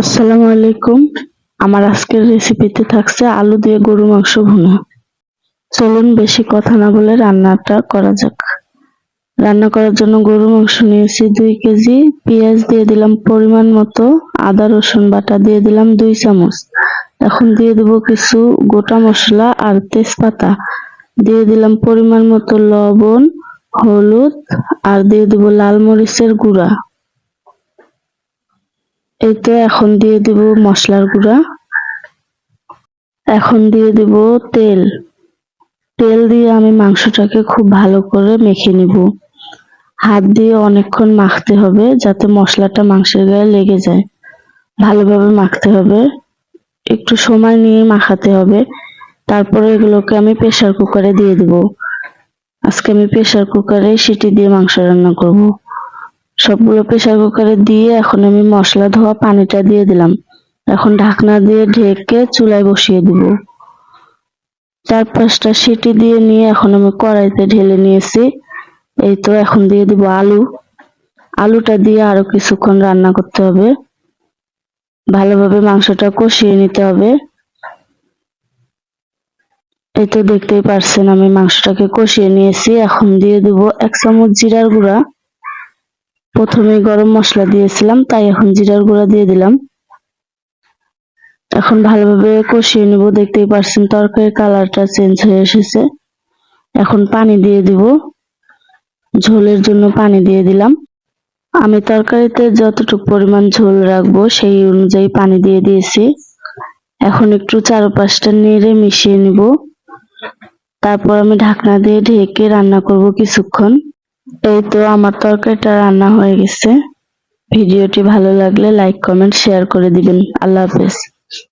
আসসালামু আলাইকুম। আমার আজকের রেসিপিতে থাকছে আলু দিয়ে গরু মাংস ভুনা। চলুন বেশি কথা না বলে রান্নাটা করা যাক। রান্না করার জন্য গরু মাংস নিয়েছি 2 কেজি, পেঁয়াজ দিয়ে দিলাম পরিমাণ মতো, আদা রসুন বাটা দিয়ে দিলাম 2 চামচ। এখন দিয়ে দেব কিছু গোটা মশলা আর তেজপাতা, দিয়ে দিলাম পরিমাণ মতো লবণ, হলুদ আর দিয়ে দেব লাল মরিচের গুঁড়া। এই তো এখন দিয়ে দিব মশলার গুঁড়া। এখন দিয়ে দিব তেল। তেল দিয়ে আমি মাংসটাকে খুব ভালো করে মেখে নিব। হাত দিয়ে অনেকক্ষণ মাখতে হবে যাতে মশলাটা মাংসের গায়ে লেগে যায়। ভালোভাবে মাখতে হবে, একটু সময় নিয়ে মাখাতে হবে। তারপরে এগুলোকে আমি প্রেসার কুকারে দিয়ে দেব। আজকে আমি প্রেসার কুকারে সিটি দিয়ে মাংস রান্না করব। সবগুলো প্রেসার কুকারে দিয়ে এখন আমি মশলা ধোয়া পানিটা দিয়ে দিলাম। এখন ঢাকনা দিয়ে ঢেকে চুলায় বসিয়ে দিব। 4-5টা সিটি দিয়ে নিয়ে এখন আমি কড়াইতে ঢেলে নিয়েছি। এই তো এখন দিয়ে দিব আলু। আলুটা দিয়ে আরো কিছুক্ষণ রান্না করতে হবে। ভালোভাবে মাংসটা কষিয়ে নিতে হবে। এই তো দেখতেই পারছেন আমি মাংসটাকে কষিয়ে নিয়েছি। এখন দিয়ে দিব 1 চামচ জিরার গুঁড়া। প্রথমে গরম মশলা দিয়েছিলাম, তাই এখন জিরার গুঁড়া দিয়ে দিলাম। এখন ভালোভাবে কষিয়ে নেব। দেখতেই পারছেন তরকারির কালারটা চেঞ্জ হয়ে এসেছে। এখন পানি দিয়ে দিব। ঝোলের জন্য পানি দিয়ে দিলাম। আমি তরকারিতে যতটুকু পরিমাণ ঝোল রাখবো সেই অনুযায়ী পানি দিয়ে দিয়েছি। এখন একটু চারপাশটা নেড়ে মিশিয়ে নিব। তারপর আমি ঢাকনা দিয়ে ঢেকে রান্না করব কিছুক্ষণ। এই তো আমার তরকারিটা রান্না হয়ে গেছে। ভিডিওটি ভালো লাগলে লাইক, কমেন্ট, শেয়ার করে দিবেন। আল্লাহ হাফেজ।